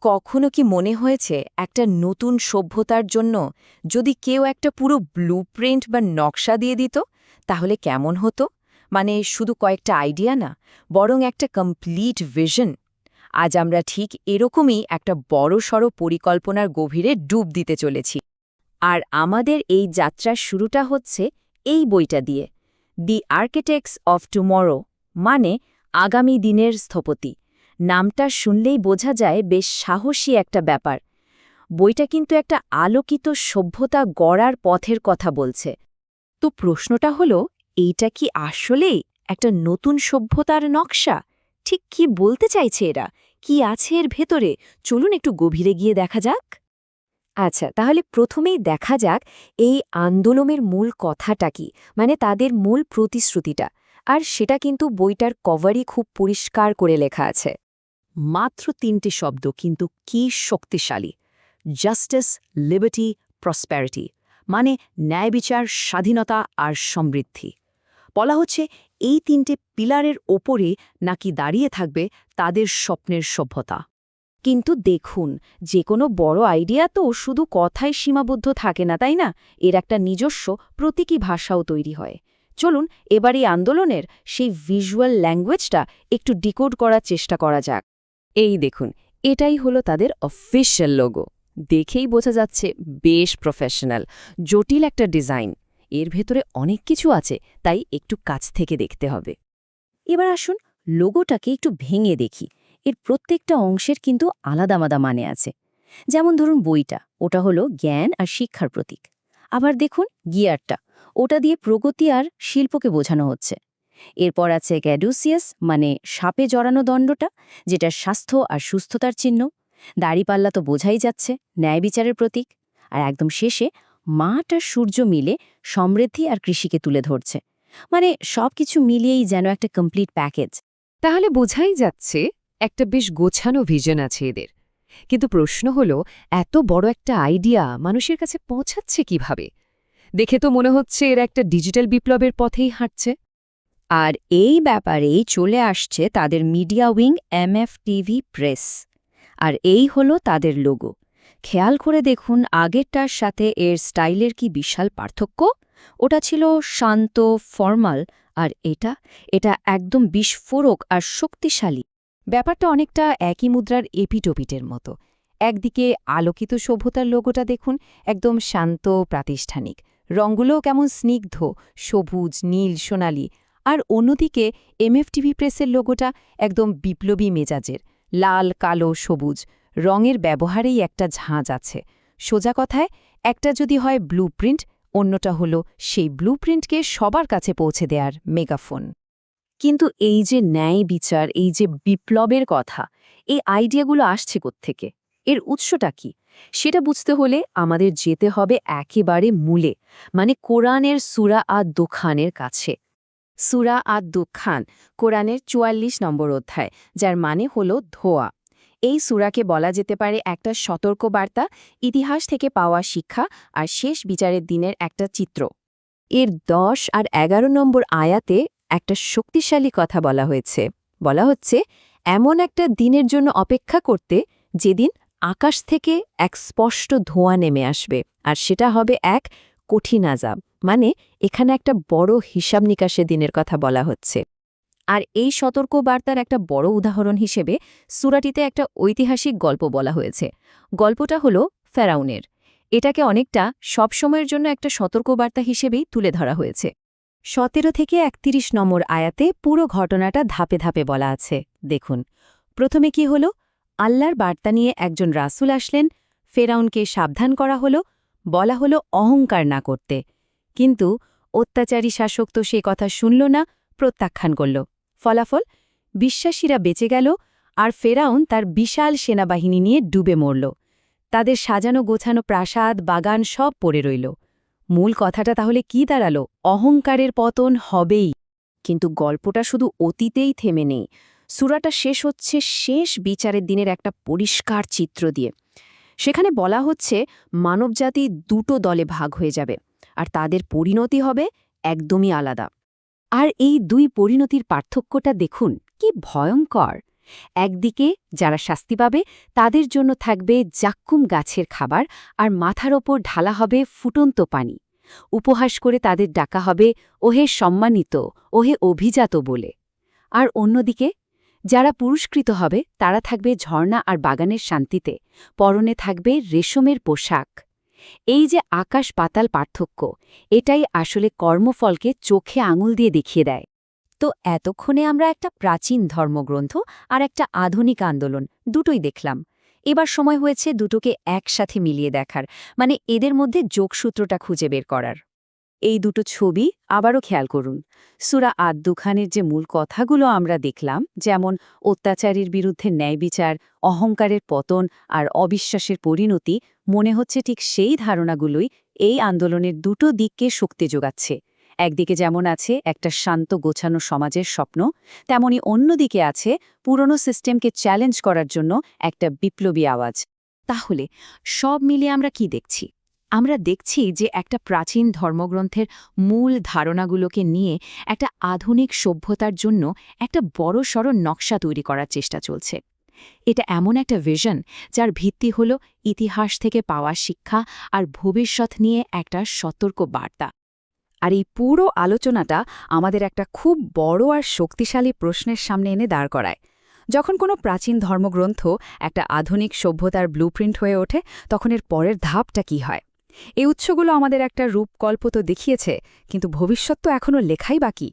কখনো কি মনে হয়েছে একটা নতুন সভ্যতার জন্য যদি কেউ একটা পুরো ব্লুপ্রিন্ট বা নকশা দিয়ে দিত তাহলে কেমন হতো? মানে শুধু কয়েকটা আইডিয়া না, বরং একটা কমপ্লিট ভিশন। আজ আমরা ঠিক এরকমই একটা বড়সড় পরিকল্পনার গভীরে ডুব দিতে চলেছি। আর আমাদের এই যাত্রার শুরুটা হচ্ছে এই বইটা দিয়ে, দি আর্কিটেক্টস অফ টুমরো, মানে আগামী দিনের স্থপতি। নামটা শুনলেই বোঝা যায় বেশ সাহসী একটা ব্যাপার। বইটা কিন্তু একটা আলোকিত সভ্যতা গড়ার পথের কথা বলছে। তো প্রশ্নটা হলো, এইটা কি আসলেই একটা নতুন সভ্যতার নকশা? ঠিক কি বলতে চাইছে এরা? কি আছে এর ভেতরে? চলুন একটু গভীরে গিয়ে দেখা যাক। আচ্ছা, তাহলে প্রথমেই দেখা যাক এই আন্দোলনের মূল কথাটা কি, মানে তাদের মূল প্রতিশ্রুতিটা। আর সেটা কিন্তু বইটার কভারই খুব পরিষ্কার করে লেখা আছে। মাত্র ৩টে শব্দ, কিন্তু কি শক্তিশালী! জাস্টিস, লিবার্টি, প্রসপ্যারিটি, মানে ন্যায় বিচার, স্বাধীনতা আর সমৃদ্ধি। বলা হচ্ছে এই ৩টে পিলারের ওপরে নাকি দাঁড়িয়ে থাকবে তাদের স্বপ্নের সভ্যতা। কিন্তু দেখুন, যে কোনো বড় আইডিয়া তো শুধু কথায় সীমাবদ্ধ থাকে না, তাই না? এর একটা নিজস্ব প্রতীকী ভাষাও তৈরি হয়। চলুন এবার এই আন্দোলনের সেই ভিজুয়াল ল্যাঙ্গুয়েজটা একটু ডিকোড করার চেষ্টা করা যাক। এই দেখুন, এটাই হলো তাদের অফিশিয়াল লোগো। দেখেই বোঝা যাচ্ছে বেশ প্রফেশনাল, জটিল একটা ডিজাইন। এর ভেতরে অনেক কিছু আছে, তাই একটু কাছ থেকে দেখতে হবে। এবার আসুন লোগোটাকে একটু ভেঙে দেখি। এর প্রত্যেকটা অংশের কিন্তু আলাদা আলাদা মানে আছে। যেমন ধরুন বইটা, ওটা হলো জ্ঞান আর শিক্ষার প্রতীক। আবার দেখুন গিয়ারটা, ওটা দিয়ে প্রগতি আর শিল্পকে বোঝানো হচ্ছে। এরপর আছে ক্যাডুসিয়াস, মানে সাপে জড়ানো দণ্ডটা, যেটা স্বাস্থ্য আর সুস্থতার চিহ্ন। দাড়িপাল্লা তো বোঝাই যাচ্ছে, ন্যায় বিচারের প্রতীক। আর একদম শেষে মাঠ আর সূর্য মিলে সমৃদ্ধি আর কৃষিকে তুলে ধরছে। মানে সবকিছু মিলিয়েই যেন একটা কমপ্লিট প্যাকেজ। তাহলে বোঝাই যাচ্ছে একটা বেশ গোছানো ভিশন আছে এদের। কিন্তু প্রশ্ন হলো, এত বড় একটা আইডিয়া মানুষের কাছে পৌঁছাচ্ছে কিভাবে? দেখে তো মনে হচ্ছে এরা একটা ডিজিটাল বিপ্লবের পথেই হাঁটছে। আর এই ব্যাপারেই চলে আসছে তাদের মিডিয়া উইং এমএফটিভি প্রেস। আর এই হলো তাদের লোগো। খেয়াল করে দেখুন আগেরটার সাথে এর স্টাইলের কি বিশাল পার্থক্য। ওটা ছিল শান্ত, ফর্মাল, আর এটা এটা একদম বিস্ফোরক আর শক্তিশালী। ব্যাপারটা অনেকটা একই মুদ্রার এপিটোপিটের মতো। একদিকে আলোকিত সভ্যতার লোগোটা দেখুন, একদম শান্ত, প্রাতিষ্ঠানিক। রঙগুলোও কেমন স্নিগ্ধ, সবুজ, নীল, সোনালি। আর অন্যদিকে এমএফটিভি প্রেসের লোগোটা একদম বিপ্লবী মেজাজের, লাল, কালো, সবুজ। রঙের ব্যবহারেই একটা ঝাঁজ আছে। সোজা কথায়, একটা যদি হয় ব্লুপ্রিন্ট, অন্যটা হলো সেই ব্লুপ্রিন্টকে সবার কাছে পৌঁছে দেওয়ার মেগাফোন। কিন্তু এই যে ন্যায় বিচার, এই যে বিপ্লবের কথা, এই আইডিয়াগুলো আসছে কোত্থেকে? এর উৎসটা কি? সেটা বুঝতে হলে আমাদের যেতে হবে একেবারে মূলে, মানে কোরআনের সূরা আদ-দুখানের কাছে। সূরা আদ-দুখান কোরআনের ৪৪ নম্বর অধ্যায়, যার মানে হলো ধোয়া। এই সূরাকে বলা যেতে পারে একটা সতর্কবার্তা, ইতিহাস থেকে পাওয়া শিক্ষা আর শেষ বিচারের দিনের একটা চিত্র। এর ১০ আর ১১ নম্বর আয়াতে একটা শক্তিশালী কথা বলা হয়েছে। বলা হচ্ছে, এমন একটা দিনের জন্য অপেক্ষা করতে যেদিন আকাশ থেকে এক স্পষ্ট ধোঁয়া নেমে আসবে, আর সেটা হবে এক কঠিন আযাব। মানে এখানে একটা বড় হিসাব নিকাশের দিনের কথা বলা হচ্ছে। আর এই সতর্কবার্তার একটা বড় উদাহরণ হিসেবে সূরাটিতে একটা ঐতিহাসিক গল্প বলা হয়েছে। গল্পটা হলো ফেরাউনের। এটাকে অনেকটা সবসময়ের জন্য একটা সতর্কবার্তা হিসেবেই তুলে ধরা হয়েছে। ১৭ থেকে ৩১ নম্বর আয়াতে পুরো ঘটনাটা ধাপে ধাপে বলা আছে। দেখুন, প্রথমে কি হলো? আল্লাহর বার্তা নিয়ে একজন রাসূল আসলেন, ফেরাউনকে সাবধান করা হলো, বলা হলো অহংকার না করতে। কিন্তু অত্যাচারী শাসক তো সে কথা শুনল না, প্রত্যাখ্যান করল। ফলাফল, বিশ্বাসীরা বেঁচে গেল, আর ফেরাউন তার বিশাল সেনাবাহিনী নিয়ে ডুবে মরল। তাদের সাজানো গোছানো প্রাসাদ, বাগান সব পড়ে রইল। মূল কথাটা তাহলে কি দাঁড়ালো? অহংকারের পতন হবেই। কিন্তু গল্পটা শুধু অতীতেই থেমে নেই। সূরাটা শেষ হচ্ছে শেষ বিচারের দিনের একটা পরিষ্কার চিত্র দিয়ে। সেখানে বলা হচ্ছে মানবজাতি দুটো দলে ভাগ হয়ে যাবে, আর তাদের পরিণতি হবে একদমই আলাদা। আর এই দুই পরিণতির পার্থক্যটা দেখুন, কি ভয়ঙ্কর! একদিকে যারা শাস্তি পাবে তাদের জন্য থাকবে জাক্কুম গাছের খাবার আর মাথার ওপর ঢালা হবে ফুটন্ত পানি। উপহাস করে তাদের ডাকা হবে ওহে সম্মানিত, ওহে অভিজাত বলে। আর অন্যদিকে যারা পুরস্কৃত হবে তারা থাকবে ঝর্ণা আর বাগানের শান্তিতে, পরনে থাকবে রেশমের পোশাক। এই যে আকাশ পাতাল পার্থক্য, এটাই আসলে কর্মফলকে চোখে আঙুল দিয়ে দেখিয়ে দেয়। তো এতক্ষণে আমরা একটা প্রাচীন ধর্মগ্রন্থ আর একটা আধুনিক আন্দোলন দুটোই দেখলাম। এবার সময় হয়েছে দুটোকে একসাথে মিলিয়ে দেখার, মানে এদের মধ্যে যোগসূত্রটা খুঁজে বের করার। এই দুটো ছবি আবারও খেয়াল করুন। সূরা আদ-দুখানের যে মূল কথাগুলো আমরা দেখলাম, যেমন অত্যাচারীর বিরুদ্ধে ন্যায় বিচার, অহংকারের পতন আর অবিশ্বাসের পরিণতি, মনে হচ্ছে ঠিক সেই ধারণাগুলোই এই আন্দোলনের দুটো দিককে শক্তি যোগাচ্ছে। একদিকে যেমন আছে একটা শান্ত গোছানো সমাজের স্বপ্ন, তেমনি অন্যদিকে আছে পুরনো সিস্টেমকে চ্যালেঞ্জ করার জন্য একটা বিপ্লবী আওয়াজ। তাহলে সব মিলিয়ে আমরা কি দেখছি? আমরা দেখছি যে একটা প্রাচীন ধর্মগ্রন্থের মূল ধারণাগুলোকে নিয়ে একটা আধুনিক সভ্যতার জন্য একটা বড়সড় নকশা তৈরি করার চেষ্টা চলছে। এটা এমন একটা ভিশন যার ভিত্তি হল ইতিহাস থেকে পাওয়া শিক্ষা আর ভবিষ্যৎ নিয়ে একটা সতর্ক বার্তা। আর এই পুরো আলোচনাটা আমাদের একটা খুব বড় আর শক্তিশালী প্রশ্নের সামনে এনে দাঁড় করায়। যখন কোনো প্রাচীন ধর্মগ্রন্থ একটা আধুনিক সভ্যতার ব্লুপ্রিন্ট হয়ে ওঠে, তখন এর পরের ধাপটা কি হয়? এই উৎসগুলো আমাদের একটা রূপকল্প তো দেখিয়েছে, কিন্তু ভবিষ্যৎ তো এখনও লেখাই বাকি।